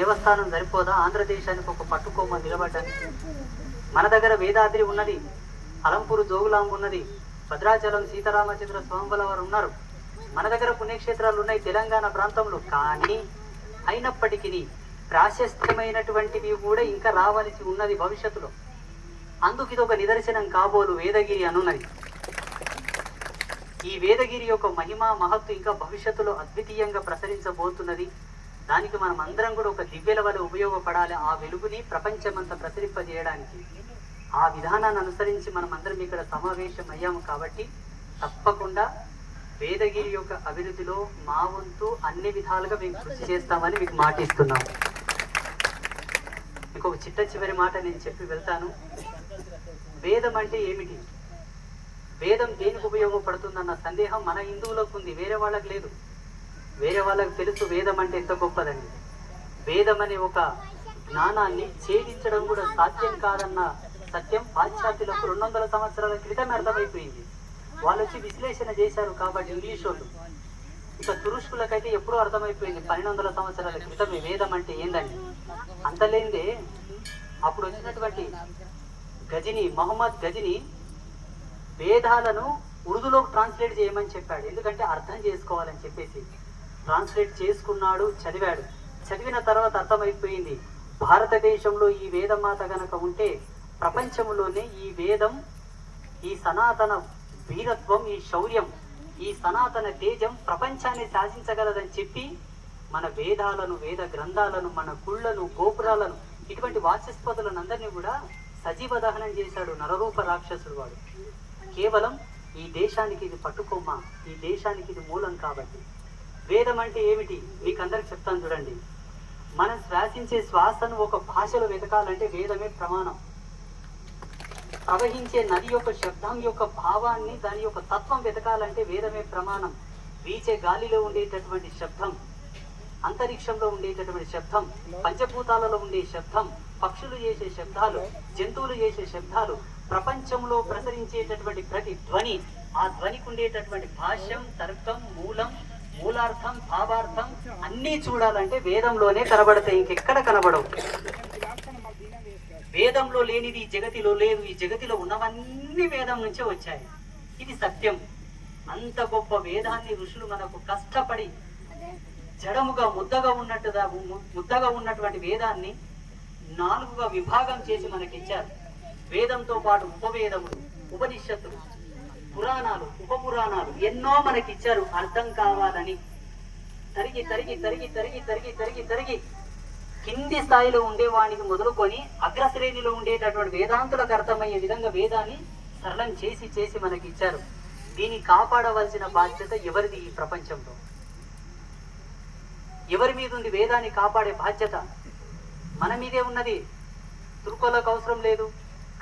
దేవస్థానం సరిపోదా ఆంధ్రదేశానికి ఒక పట్టుకోమ నిలబడ్డానికి? మన దగ్గర వేదాద్రి ఉన్నది, అలంపూరు జోగులాంబ ఉన్నది, భద్రాచలం సీతారామచంద్ర స్వామి వారు ఉన్నారు. మన దగ్గర పుణ్యక్షేత్రాలు ఉన్నాయి తెలంగాణ ప్రాంతంలో. కానీ అయినప్పటికీ ప్రాశస్త్యమైనటువంటివి కూడా ఇంకా రావాల్సి ఉన్నది భవిష్యత్తులో. అందుకు ఇది ఒక నిదర్శనం కాబోలు వేదగిరి అనున్నది. ఈ వేదగిరి యొక్క మహిమ మహత్తు ఇంకా భవిష్యత్తులో అద్వితీయంగా ప్రసరించబోతున్నది. దానికి మనం అందరం కూడా ఒక దివ్యల వల్ల ఉపయోగపడాలి. ఆ వెలుగుని ప్రపంచమంతా ప్రసరింపజేయడానికి ఆ విధానాన్ని అనుసరించి మనం అందరం ఇక్కడ సమావేశం అయ్యాము. కాబట్టి తప్పకుండా వేదగిరి యొక్క అభివృద్ధిలో మా వంతు అన్ని విధాలుగా మేము కృషి చేస్తామని మీకు మాటిస్తున్నాం. మీకు ఒక చివరి మాట నేను చెప్పి వెళ్తాను. వేదం అంటే ఏమిటి, వేదం దేనికి ఉపయోగపడుతుందన్న సందేహం మన హిందువులకు ఉంది, వేరే వాళ్ళకి లేదు. వేరే వాళ్ళకి తెలుసు వేదం అంటే ఎంత గొప్పదని. వేదం అనే ఒక జ్ఞానాన్ని ఛేదించడం కూడా సాధ్యం కాదన్న సత్యం పాశ్చాత్యులకు 200 సంవత్సరాల క్రితం అర్థమైపోయింది. వాళ్ళు వచ్చి విశ్లేషణ చేశారు. కాబట్టి ఇంగ్లీష్ వాళ్ళు, ఇక తురుష్కులకైతే ఎప్పుడూ అర్థమైపోయింది 1200 సంవత్సరాల క్రితమే వేదం అంటే ఏందని. అంతలేందే అప్పుడు వచ్చినటువంటి మొహమ్మద్ గజని వేదాలను ఉర్దూలో ట్రాన్స్లేట్ చేయమని చెప్పాడు. ఎందుకంటే అర్థం చేసుకోవాలని చెప్పేసి ట్రాన్స్లేట్ చేసుకున్నాడు, చదివాడు. చదివిన తర్వాత అర్థమైపోయింది భారతదేశంలో ఈ వేదమాత గనక ఉంటే ప్రపంచంలోనే ఈ వేదం, ఈ సనాతన వీరత్వం, ఈ శౌర్యం, ఈ సనాతన తేజం ప్రపంచాన్ని శాసించగలదని చెప్పి మన వేదాలను, వేద గ్రంథాలను, మన గుళ్ళను, గోపురాలను, ఇటువంటి వాచస్పతులను అందరినీ కూడా సజీవ దహనం చేశాడు నరరూప రాక్షసుడు వాడు. కేవలం ఈ దేశానికి ఇది పట్టుకోమ, ఈ దేశానికి ఇది మూలం. కాబట్టి వేదం అంటే ఏమిటి మీకు అందరికి చెప్తాను చూడండి. మనం శ్వాసించే శ్వాసను ఒక భాషలో వెతకాలంటే వేదమే ప్రమాణం. ప్రవహించే నది యొక్క శబ్దం యొక్క భావాన్ని, దాని యొక్క తత్వం వెతకాలంటే వేదమే ప్రమాణం. వీచే గాలిలో ఉండేటటువంటి శబ్దం, అంతరిక్షంలో ఉండేటటువంటి శబ్దం, పంచభూతాలలో ఉండే శబ్దం, పక్షులు చేసే శబ్దాలు, జంతువులు చేసే శబ్దాలు, ప్రపంచంలో ప్రసరించేటటువంటి ప్రతి ధ్వని, ఆ ధ్వనికి ఉండేటటువంటి భాష్యం, తర్కం, మూలార్థం, భావార్థం అన్నీ చూడాలంటే వేదంలోనే కనబడతాయి, ఇంకెక్కడ కనబడవు. వేదంలో లేనిది ఈ జగతిలో లేదు, ఈ జగతిలో ఉన్నవన్నీ వేదం నుంచే వచ్చాయి. ఇది సత్యం. అంత గొప్ప వేదాన్ని ఋషులు మనకు కష్టపడి జడముగా ముద్దగా ఉన్నటువంటి వేదాన్ని 4గా విభాగం చేసి మనకిచ్చారు. వేదంతో పాటు ఉపవేదములు, ఉపనిషత్తులు, పురాణాలు, ఉపపురాణాలు ఎన్నో మనకిచ్చారు. అర్థం కావాలని తరిగి తరిగి తరిగి తరిగి తరిగి తరిగి తరిగి కింది స్థాయిలో ఉండేవానికి మొదలుకొని అగ్రశ్రేణిలో ఉండేటటువంటి వేదాంతులకు అర్థమయ్యే విధంగా వేదాన్ని సరళం చేసి చేసి మనకిచ్చారు. దీన్ని కాపాడవలసిన బాధ్యత ఎవరిది ఈ ప్రపంచంలో? ఎవరి మీద ఉంది వేదాన్ని కాపాడే బాధ్యత? మన మీదే ఉన్నది. తుర్కోలకు అవసరం లేదు,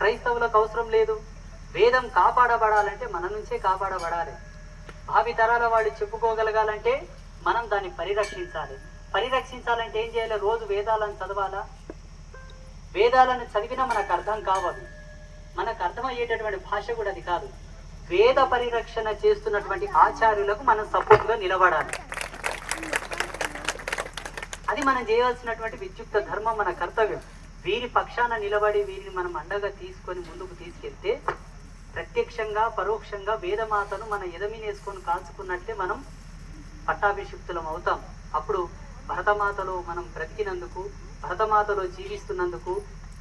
క్రైస్తవులకు అవసరం లేదు. వేదం కాపాడబడాలంటే మన నుంచే కాపాడబడాలి. భావి తరాల వాళ్ళు చెప్పుకోగలగాలంటే మనం దాన్ని పరిరక్షించాలి. పరిరక్షించాలంటే ఏం చేయాలి? రోజు వేదాలను చదవాలా? వేదాలను చదివినా మనకు అర్థం కావాలి. మనకు అర్థమయ్యేటటువంటి భాష కూడా అది కాదు. వేద పరిరక్షణ చేస్తున్నటువంటి ఆచార్యులకు మనం సపోర్ట్గా నిలబడాలి. అది మనం చేయవలసినటువంటి విద్యుక్త ధర్మం, మన కర్తవ్యం. వీరి పక్షాన నిలబడి వీరిని మనం అండగా తీసుకొని ముందుకు తీసుకెళ్తే ప్రత్యక్షంగా పరోక్షంగా వేదమాతను మన ఎదమినేసుకొని కాల్చుకున్నట్లే మనం పట్టాభిషిక్తులం అవుతాం. అప్పుడు భరతమాతలో మనం బ్రతికినందుకు, భరతమాతలో జీవిస్తున్నందుకు,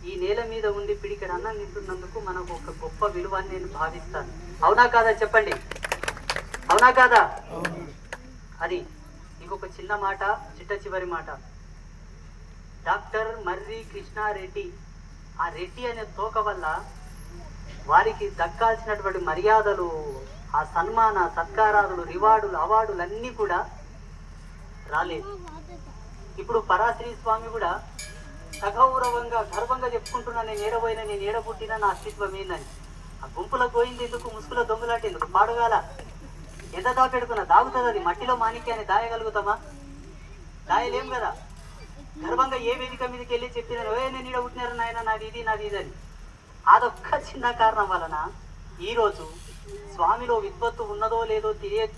ఈ నేల మీద ఉండి పిడికడ అన్నం తింటున్నందుకు మనకు ఒక గొప్ప విలువని నేను భావిస్తాను. అవునా కాదా చెప్పండి? అవునా కాదా? అది ఇంకొక చిన్న మాట, చివరి మాట. డాక్టర్ మర్రి కృష్ణారెడ్డి, ఆ రెడ్డి అనే తోక వల్ల వారికి దక్కాల్సినటువంటి మర్యాదలు, ఆ సన్మాన సత్కారాలు, రివార్డులు, అవార్డులు అన్నీ కూడా రాలేదు. ఇప్పుడు పరాశ్రీ స్వామి కూడా సగౌరవంగా గర్వంగా చెప్పుకుంటున్నా, నేను ఏడబోయినా, నేను ఏడబుట్టినా, నా అస్తిత్వం ఏందని. ఆ గుంపులకు పోయింది ఎందుకు? ముసుగుల దొంగలాంటి ఎందుకు? పాడగాల ఎంత దాపెడుకున్నా దాగుతుంది. అది మట్టిలో మాణిక్యాన్ని దాయగలుగుతామా? దాయలేం కదా. గర్వంగా ఏ వేదిక మీదకి వెళ్ళి చెప్పినారు, నేను ఈడ పుట్టినారు నాయన, నాది ఇది నాది ఇది అని. అదొక్క చిన్న కారణం వలన ఈరోజు స్వామిలో విద్వత్తు ఉన్నదో లేదో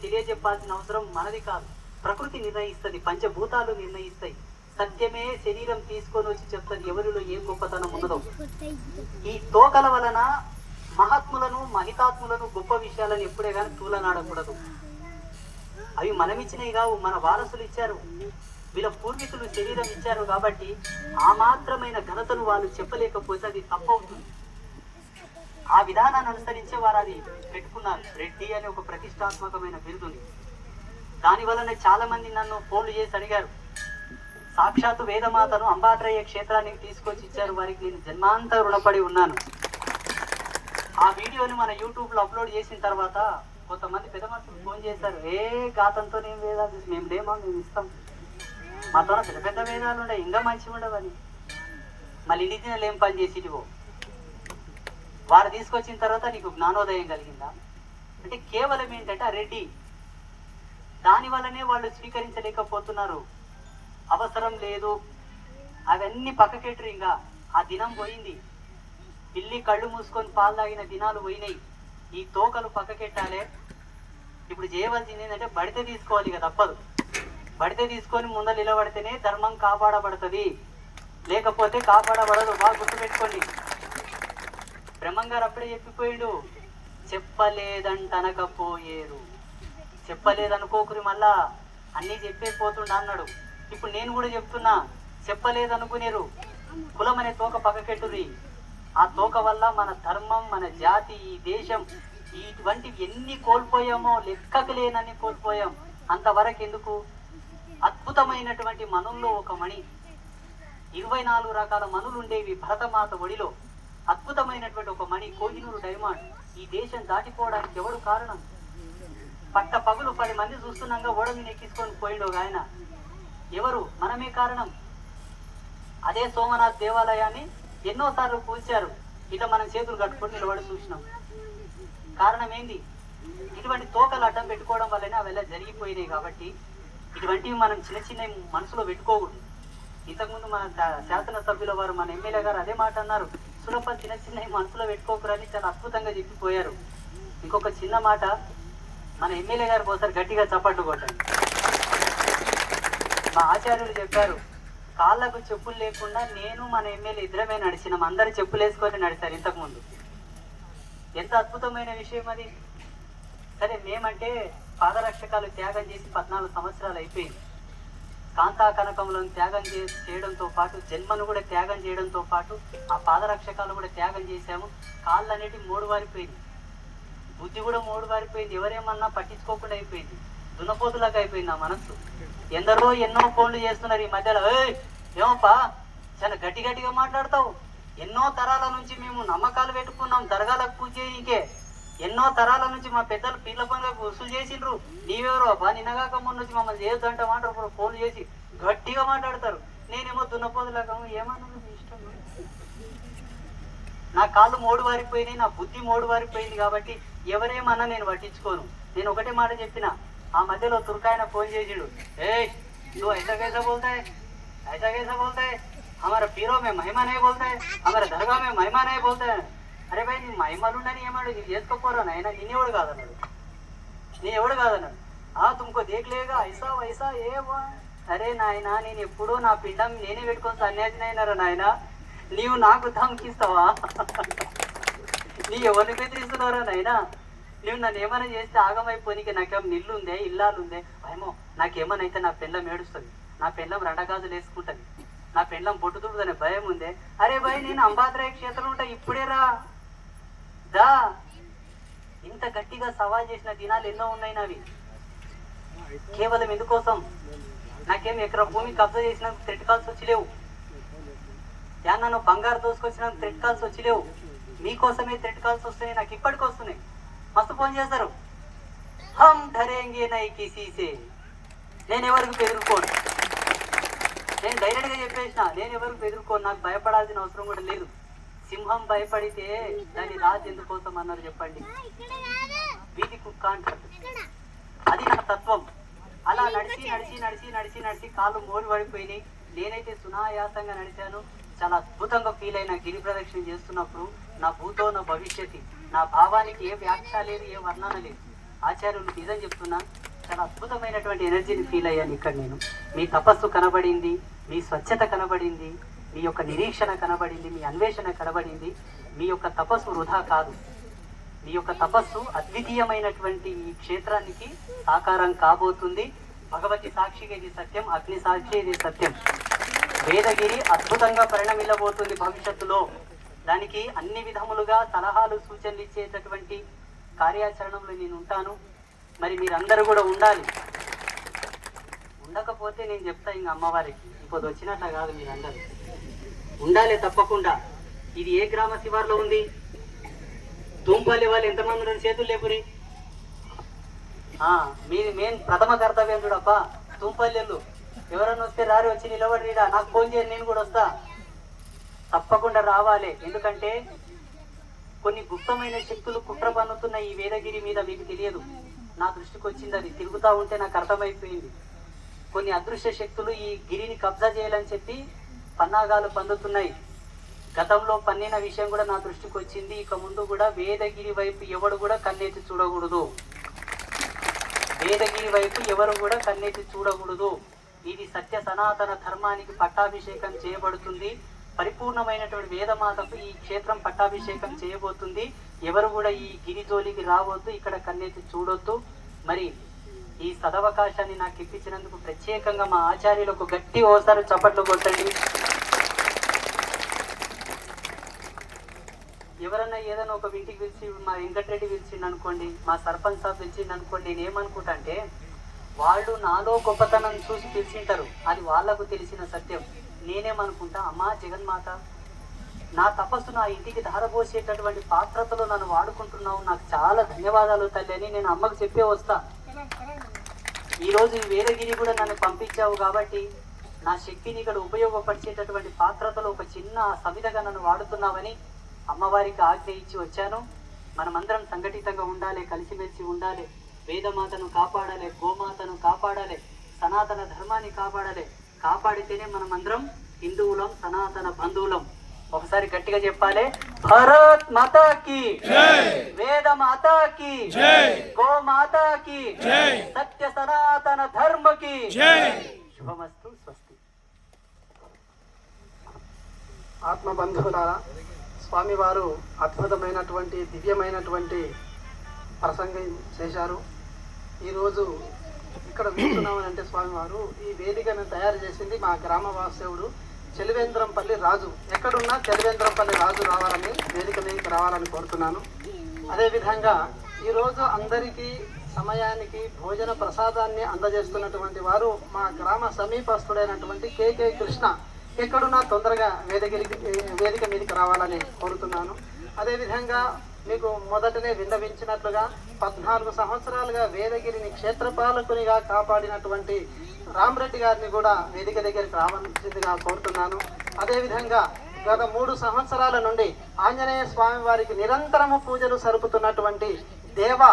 తెలియజెప్పాల్సిన అవసరం మనది కాదు. ప్రకృతి నిర్ణయిస్తుంది, పంచభూతాలు నిర్ణయిస్తాయి, సత్యమే శరీరం తీసుకొని వచ్చి చెప్తుంది ఎవరిలో ఏ గొప్పతనం ఉన్నదో. ఈ తోకల వలన మహాత్ములను మహితాత్ములను గొప్ప విషయాలను ఎప్పుడే కానీ తూలనాడకూడదు. అవి మనమిచ్చినవి కావు, మన వారసులు ఇచ్చారు, వీళ్ళ పూర్వీకులు శరీరం ఇచ్చారు. కాబట్టి ఆ మాత్రమైన ఘనతను వాళ్ళు చెప్పలేకపోతే అది తప్పవుతుంది. ఆ విధానాన్ని అనుసరించే వారు అది పెట్టుకున్నారు. రెడ్డి అనే ఒక ప్రతిష్టాత్మకమైన బిరుదుంది. దాని వలన చాలా మంది నన్ను ఫోన్లు చేసి అడిగారు. సాక్షాత్తు వేదమాతను అంబాద్రయ్య క్షేత్రానికి తీసుకొచ్చి ఇచ్చారు, వారికి నేను జన్మాంతర రుణపడి ఉన్నాను. ఆ వీడియోని మన యూట్యూబ్లో అప్లోడ్ చేసిన తర్వాత కొంతమంది పెద్ద మనుషులు ఫోన్ చేశారు. గాతంతో నేను వేదాలు మేము లేమా, మేము ఇస్తాం, మాతో పెద్ద పెద్ద వేదాలు ఉండే ఇంకా మంచిగా ఉండవని. మళ్ళీ ఇంటి దినాలు ఏం పని చేసిటివో వారు తీసుకొచ్చిన తర్వాత నీకు జ్ఞానోదయం కలిగిందా అంటే కేవలం ఏంటంటే ఆ రెడ్డి దాని వల్లనే వాళ్ళు స్వీకరించలేకపోతున్నారు. అవసరం లేదు, అవన్నీ పక్కకెట్టరు. ఇంకా ఆ దినం పోయింది. పిల్లి కళ్ళు మూసుకొని పాలు తాగిన దినాలు పోయినాయి. ఈ తోకలు పక్కకెట్టాలే. ఇప్పుడు చేయవలసింది ఏంటంటే బడితే తీసుకోవాలి, ఇక తప్పదు. బడితే తీసుకొని ముందర నిలబడితేనే ధర్మం కాపాడబడుతుంది, లేకపోతే కాపాడబడదు. బాగా గుర్తుపెట్టుకోండి. బ్రహ్మంగారు అప్పుడే చెప్పిపోయిండు, చెప్పలేదంటనకపోయేరు. చెప్పలేదనుకోకురి, మళ్ళా అన్నీ చెప్పేపోతుండ అన్నాడు. ఇప్పుడు నేను కూడా చెప్తున్నా, చెప్పలేదనుకునేరు. కులం అనే తోక పక్కకెట్టుది. ఆ తోక వల్ల మన ధర్మం, మన జాతి, ఈ దేశం, ఇటువంటివి ఎన్ని కోల్పోయామో లెక్కకు లేనన్ని కోల్పోయాం. అంతవరకు ఎందుకు? అద్భుతమైనటువంటి మనుల్లో ఒక మణి, 24 రకాల మనులు ఉండేవి భరతమాత ఒడిలో. అద్భుతమైనటువంటి ఒక మణి, కోహినూరు డైమండ్. ఈ దేశం దాటిపోవడానికి ఎవడు కారణం? పట్ట పగులు 10 మంది చూస్తున్నాగా ఓడమిని ఎక్కించుకొని పోయిండు ఒక ఆయన. ఎవరు? మనమే కారణం. అదే సోమనాథ్ దేవాలయాన్ని ఎన్నోసార్లు కూల్చారు. ఇట్లా మనం చేతులు కట్టుకొని నిలబడి చూసినాం. కారణం ఏంది? ఇటువంటి తోకలు అడ్డం పెట్టుకోవడం వల్లనే అవి జరిగిపోయినాయి. కాబట్టి ఇటువంటివి మనం చిన్న చిన్న మనసులో పెట్టుకోకూడదు. ఇంతకుముందు మన శాసనసభ్యుల వారు, మన ఎమ్మెల్యే గారు అదే మాట అన్నారు. సులభ చిన్న చిన్న మనసులో పెట్టుకోకరని చాలా అద్భుతంగా చెప్పిపోయారు. ఇంకొక చిన్న మాట, మన ఎమ్మెల్యే గారికి ఒకసారి గట్టిగా చప్పట్లు కొట్టండి. మా ఆచార్యులు చెప్పారు, కాళ్ళకు చెప్పులు లేకుండా నేను మన ఎమ్మెల్యే ఇద్దరమే నడిచినాం. అందరు చెప్పులు వేసుకొని నడిచారు ఇంతకుముందు. ఎంత అద్భుతమైన విషయం అది. సరే, మేమంటే పాదరక్షకాలు త్యాగం చేసి 14 సంవత్సరాలు అయిపోయింది. కాంతా కనకములను త్యాగం చేయడంతో పాటు, జన్మను కూడా త్యాగం చేయడంతో పాటు, ఆ పాదరక్షకాలు కూడా త్యాగం చేశాము. కాళ్ళు అనేటివి మోడువారిపోయింది, బుద్ధి కూడా మోడువారిపోయింది. ఎవరేమన్నా పట్టించుకోకుండా అయిపోయింది. దున్నపోతులాగా అయిపోయింది ఆ మనస్సు. ఎందరో ఎన్నో ఫోన్లు చేస్తున్నారు ఈ మధ్యలో. ఏమోపా చాలా గట్టి గట్టిగా మాట్లాడతావు, ఎన్నో తరాల నుంచి మేము నమ్మకాలు పెట్టుకున్నాం, దర్గాలకు పూజ చేయకే, ఎన్నో తరాల నుంచి మా పెద్దలు పీర్ల పనులకు వసూలు చేసిండ్రు, నీవెవరో అబ్బా, నిన్నగాక మొన్న నుంచి మమ్మల్ని చేయొద్దంట మాట్లాడు ఫోన్లు చేసి గట్టిగా మాట్లాడతారు. నేనేమో దున్నపోతులాగా ఏమన్నా ఇష్టం. నా కాళ్ళు మోడు వారిపోయినాయి, నా బుద్ధి మోడు వారిపోయింది. కాబట్టి ఎవరేమన్నా నేను పట్టించుకోను. నేను ఒకటే మాట చెప్పిన. ఆ మధ్యలో తుర్కాయన ఫోన్ చేసిండు, నువ్వు ऐसा कैसा बोलता है, ऐसा कैसा बोलता है, हमारा पीरों में महिमा नहीं बोलता है, हमारे दरगाह में महिमा नहीं बोलता है. అరే భయ్, నీ మహిమలుండని ఏమాడు, నీకు చేసుకోపోరా నాయన, నేనెవడు కాదన్నాడు. తుమ్కో దేఖలేగా ఐసా వైసా ఏవా. అరే నాయన, నేను ఎప్పుడూ నా పిండం నేనే పెట్టుకొని సన్యాసినైనారా నాయన, నీవు నాకు ధమ్కిస్తావా? నీ ఎవరిని బెదిరిస్తున్నారా నాయన? నువ్వు నన్ను ఏమైనా చేస్తే ఆగమైపోనీకి నాకేమో నిల్లుందే, ఇల్లాలుందే, భయమో నాకేమన్నా అయితే నా పెళ్ళం ఏడుస్తుంది, నా పెళ్ళం రెండగాజులు వేసుకుంటుంది, నా పెళ్ళం బొట్టు తుడుదనే భయం ఉందే. అరే భయ్, నేను అంబాద్రాయ క్షేత్రం ఉంటా, ఇప్పుడే రా దా. ఇంత గట్టిగా సవాల్ చేసిన దినాలు ఎన్నో ఉన్నాయి నావి. కేవలం ఎందుకోసం? నాకేం ఎకరా భూమి కబ్జా చేసిన థ్రెడ్ కాల్స్ వచ్చి లేవు, నన్ను బంగారు దోసుకొచ్చిన థ్రెడ్ కాల్స్ వచ్చి లేవు. మీకోసమే థ్రెడ్ కాల్స్ వస్తున్నాయి, నాకు ఇప్పటికి వస్తున్నాయి. మస్తు ఫోన్ చేస్తారు, హమ్ ధరేంగే నై కిసీసే. నేను ఎవరికి బెదిరుకోను. నేను డైరెక్ట్ గా చెప్పేసిన, నేను ఎవరికి బెదిరుకోను. నాకు భయపడాల్సిన అవసరం కూడా లేదు. సింహం భయపడితే దాని రాజు ఎందుకోసం అన్నారు చెప్పండి? వీధి కుక్క అంటారు. అది నా తత్వం. అలా నడిచి నడిచి నడిచి నడిచి నడిచి కాళ్ళు మోడి పడిపోయినాయి. నేనైతే సునాయాసంగా నడిచాను. చాలా అద్భుతంగా ఫీల్ అయిన గిరి ప్రదక్షిణ చేస్తున్నప్పుడు. నా భూతో నా భవిష్యత్తు, నా భావానికి ఏ వ్యాఖ్య లేదు, ఏ వర్ణన లేదు. ఆచార్యులు నిజం చెప్తున్నా, చాలా అద్భుతమైనటువంటి ఎనర్జీని ఫీల్ అయ్యాను ఇక్కడ నేను. మీ తపస్సు కనబడింది, మీ స్వచ్ఛత కనబడింది, మీ యొక్క నిరీక్షణ కనబడింది, మీ అన్వేషణ కనబడింది. మీ యొక్క తపస్సు వృధా కాదు. మీ యొక్క తపస్సు అద్వితీయమైనటువంటి ఈ క్షేత్రానికి సాకారం కాబోతుంది. భగవతి సాక్షిగా ఇది సత్యం, అగ్ని సాక్షి ఇది సత్యం. వేదగిరి అద్భుతంగా పరిణమిల్లబోతుంది భవిష్యత్తులో. దానికి అన్ని విధములుగా సలహాలు సూచనలు ఇచ్చేటటువంటి కార్యాచరణలో నేను ఉంటాను. మరి మీరందరూ కూడా ఉండాలి. ఉండకపోతే నేను చెప్తా ఇంక అమ్మవారికి ఇప్పుడు వచ్చినట్ల కాదు, మీరందరూ ఉండాలి తప్పకుండా. ఇది ఏ గ్రామ శివార్లో ఉంది? తూంపల్లి వాళ్ళు ఎంతమంది ఉన్నారు? చేతులు లేపురి. మీది మెయిన్ ప్రథమ కర్తవ్యం చూడప్ప. తూంపల్లెళ్ళు ఎవరన్నా వస్తే రారి, వచ్చి నిలబడిరా, నాకు ఫోన్ చేయండి, నేను కూడా వస్తా. తప్పకుండా రావాలి. ఎందుకంటే కొన్ని గుప్తమైన శక్తులు కుట్ర పన్నుతున్న ఈ వేదగిరి మీద మీకు తెలియదు. నా దృష్టికి వచ్చింది, అది తిరుగుతూ ఉంటే నాకు అర్థమైపోయింది. కొన్ని అదృశ్య శక్తులు ఈ గిరిని కబ్జా చేయాలని చెప్పి పన్నాగాలు పన్నుతున్నాయి. గతంలో పన్నిన విషయం కూడా నా దృష్టికి వచ్చింది. ఇక ముందు కూడా వేదగిరి వైపు ఎవడు కూడా కన్నెత్తి చూడకూడదు. వేదగిరి వైపు ఎవరు కూడా కన్నెత్తి చూడకూడదు. ఇది సత్య సనాతన ధర్మానికి పట్టాభిషేకం చేయబడుతుంది. పరిపూర్ణమైనటువంటి వేదమాతకు ఈ క్షేత్రం పట్టాభిషేకం చేయబోతుంది. ఎవరు కూడా ఈ గిరి జోలికి రావద్దు, ఇక్కడ కన్నెత్తి చూడొద్దు. మరి ఈ సదవకాశాన్ని నాకు ఇప్పించినందుకు ప్రత్యేకంగా మా ఆచార్యులకు గట్టి ఓసారి చప్పట్లు కొట్టండి. ఎవరన్నా ఏదైనా ఒక ఇంటికి పిలిచి, మా వెంకటరెడ్డి పిలిచిండు అనుకోండి, మా సర్పంచ్ సాబ్ పిలిచిండు అనుకోండి, నేను ఏమనుకుంటా అంటే వాళ్ళు నాలో గొప్పతనం చూసి పిలిచింటారు, అది వాళ్లకు తెలిసిన సత్యం. నేనేమనుకుంటా, అమ్మా జగన్మాత, నా తపస్సు నా ఇంటికి ధారపోసేటటువంటి పాత్రతలో నన్ను వాడుకుంటున్నావు, నాకు చాలా ధన్యవాదాలు తల్లి అని నేను అమ్మకు చెప్పే వస్తా. ఈరోజు ఈ వేదగిరి కూడా నన్ను పంపించావు కాబట్టి నా శక్తిని ఇక్కడ ఉపయోగపరిచేటటువంటి పాత్రతలో ఒక చిన్న సమిధగా నన్ను వాడుతున్నావని అమ్మవారికి ఆజ్ఞ ఇచ్చి వచ్చాను. మనమందరం సంఘటితంగా ఉండాలి, కలిసిమెలిసి ఉండాలి, వేదమాతను కాపాడాలి, గోమాతను కాపాడాలి, సనాతన ధర్మాన్ని కాపాడాలి. కాపాడితేనే మనమందరం హిందువులం, సనాతన బంధువులం. ఒకసారి గట్టిగా చెప్పాలి, భారత్ మాతాకి వేద మాతాకి గోమాతాకి సత్య సనాతన ధర్మకి శుభమస్తు. స్వస్తి. ఆత్మబంధువులారా, స్వామివారు అద్భుతమైనటువంటి దివ్యమైనటువంటి ప్రసంగం చేశారు. ఈరోజు ఇక్కడ వింటున్నామనంటే స్వామివారు ఈ వేదికను తయారు చేసింది మా గ్రామ వాస్తవుడు చెలివేంద్రంపల్లి రాజు. ఎక్కడున్నా చెలివేంద్రంపల్లి రాజు రావాలని, వేదిక మీదకి రావాలని కోరుతున్నాను. అదేవిధంగా ఈరోజు అందరికీ సమయానికి భోజన ప్రసాదాన్ని అందజేస్తున్నటువంటి వారు మా గ్రామ సమీపస్తుడైనటువంటి కేకే కృష్ణ. ఎక్కడున్నా తొందరగా వేదిక మీదకి రావాలని కోరుతున్నాను. అదేవిధంగా మీకు మొదటనే విన్నవించినట్లుగా 14 సంవత్సరాలుగా వేదగిరిని క్షేత్రపాలకునిగా కాపాడినటువంటి రామరెడ్డి గారిని కూడా వేదిక దగ్గరికి రావాల్సిందిగా కోరుతున్నాను. అదేవిధంగా గత 3 సంవత్సరాల నుండి ఆంజనేయ స్వామి వారికి నిరంతరము పూజలు సరుపుతున్నటువంటి దేవ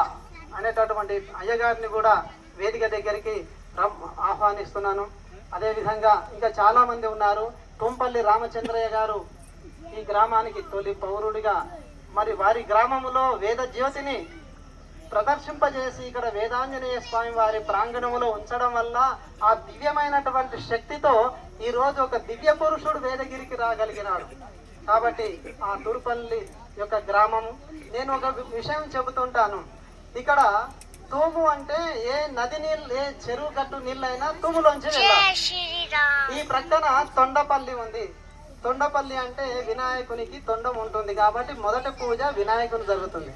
అనేటటువంటి అయ్యగారిని కూడా వేదిక దగ్గరికి ఆహ్వానిస్తున్నాను. అదేవిధంగా ఇంకా చాలామంది ఉన్నారు. తుంపల్లి రామచంద్రయ్య గారు ఈ గ్రామానికి తొలి పౌరుడిగా మరి వారి గ్రామములో వేద జ్యోతిని ప్రదర్శింపజేసి ఇక్కడ వేదాంజనేయ స్వామి వారి ప్రాంగణములో ఉంచడం వల్ల ఆ దివ్యమైనటువంటి శక్తితో ఈరోజు ఒక దివ్య పురుషుడు వేదగిరికి రాగలిగినాడు. కాబట్టి ఆ తూర్పల్లి యొక్క గ్రామము, నేను ఒక విషయం చెబుతుంటాను. ఇక్కడ తూము అంటే ఏ నది నీళ్ళు, ఏ చెరువు గట్టు నీళ్ళైనా తూములోంచి వెళ్ళాలి. ఈ ప్రక్కన తొండపల్లి ఉంది. తొండపల్లి అంటే వినాయకునికి తొండం ఉంటుంది కాబట్టి మొదటి పూజ వినాయకుని జరుగుతుంది.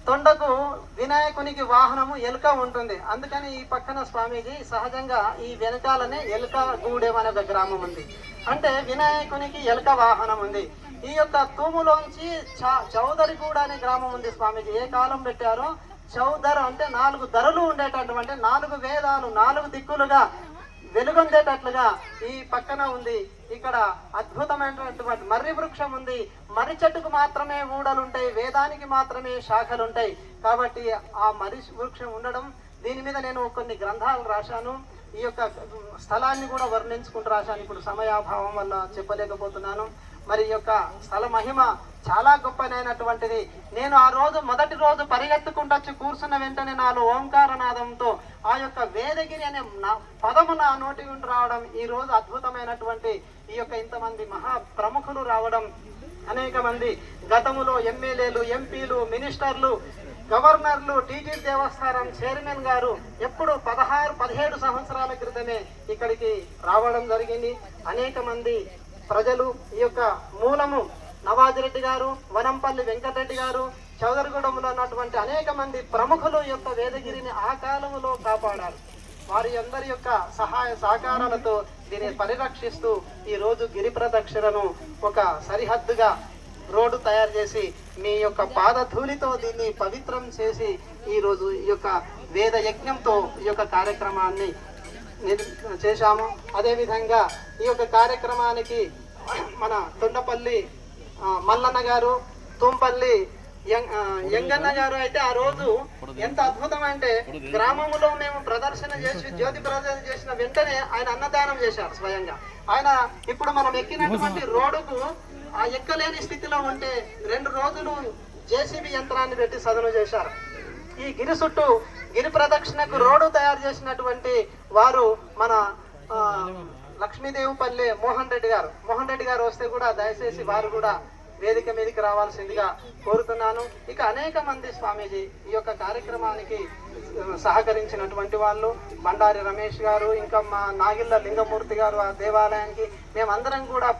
తొండకు వినాయకునికి వాహనము ఎలుక ఉంటుంది. అందుకని ఈ పక్కన స్వామీజీ సహజంగా ఈ వెనకాలనే ఎలుక గూడెం అనే ఒక గ్రామం ఉంది. అంటే వినాయకునికి ఎలుక వాహనం ఉంది. ఈ యొక్క తూములోంచి చౌదరిగూడ అనే గ్రామం ఉంది స్వామీజీ. ఏ కాలం పెట్టారో చౌదర్ అంటే 4 ధరలు ఉండేటటువంటి 4 వేదాలు 4 దిక్కులుగా వెలుగొందేటట్లుగా ఈ పక్కన ఉంది. ఇక్కడ అద్భుతమైనటువంటి మర్రి వృక్షం ఉంది. మర్రి చెట్టుకు మాత్రమే ఊడలు ఉంటాయి, వేదానికి మాత్రమే శాఖలు ఉంటాయి. కాబట్టి ఆ మర్రి వృక్షం ఉండడం, దీని మీద నేను కొన్ని గ్రంథాలు రాశాను. ఈ యొక్క స్థలాన్ని కూడా వర్ణించుకుంటూ రాశాను. ఇప్పుడు సమయాభావం వల్ల చెప్పలేకపోతున్నాను. మరి ఈ యొక్క స్థల మహిమ చాలా గొప్పనైనటువంటిది. నేను ఆ రోజు మొదటి రోజు పరిగెత్తుకుంటూ వచ్చి కూర్చున్న వెంటనే నాలో ఓంకారనాదంతో ఆ యొక్క వేదగిరి అనే పదము నా నోటి నుండి రావడం, ఈ రోజు అద్భుతమైనటువంటి ఈ యొక్క ఇంతమంది మహా ప్రముఖులు రావడం, అనేక మంది గతములో ఎమ్మెల్యేలు, ఎంపీలు, మినిస్టర్లు, గవర్నర్లు, టీటీడీ దేవస్థానం చైర్మన్ గారు ఎప్పుడు 16-17 సంవత్సరాల క్రితమే ఇక్కడికి రావడం జరిగింది. అనేక మంది ప్రజలు ఈ యొక్క మూలము నవాజిరెడ్డి గారు, వనంపల్లి వెంకటరెడ్డి గారు, చౌదరిగూడెంలో ఉన్నటువంటి అనేక మంది ప్రముఖులు ఈ యొక్క వేదగిరిని ఆ కాలంలో కాపాడారు. వారి అందరి యొక్క సహాయ సహకారాలతో దీన్ని పరిరక్షిస్తూ ఈ రోజు గిరి ప్రదక్షిణను ఒక సరిహద్దుగా రోడ్డు తయారు చేసి మీ యొక్క పాదధూళితో దీన్ని పవిత్రం చేసి ఈరోజు ఈ యొక్క వేద యజ్ఞంతో ఈ యొక్క కార్యక్రమాన్ని చేశాము. అదేవిధంగా ఈ యొక్క కార్యక్రమానికి మన తొండపల్లి మల్లన్న గారు, తూంపల్లి యంగన్న గారు అయితే ఆ రోజు ఎంత అద్భుతం అంటే గ్రామంలో మేము ప్రదర్శన చేసి జ్యోతి ప్రదర్శన చేసిన వెంటనే ఆయన అన్నదానం చేశారు స్వయంగా. ఆయన ఇప్పుడు మనం ఎక్కినటువంటి రోడ్డుకు ఆ ఎక్కలేని స్థితిలో ఉంటే 2 రోజులు జేసీబీ యంత్రాన్ని పెట్టి సదును చేశారు. ఈ గిరి చుట్టూ గిరి ప్రదక్షిణకు రోడ్డు తయారు చేసినటువంటి వారు మన లక్ష్మీదేవిపల్లి మోహన్ రెడ్డి గారు వస్తే కూడా దయచేసి వారు కూడా వేదిక మీదకి రావాల్సిందిగా కోరుతున్నాను. ఇక అనేక మంది స్వామీజీ ఈ యొక్క కార్యక్రమానికి సహకరించినటువంటి వాళ్ళు, బండారి రమేష్ గారు, ఇంకా మా నాగిళ్ళ లింగమూర్తి గారు, ఆ దేవాలయానికి మేమందరం కూడా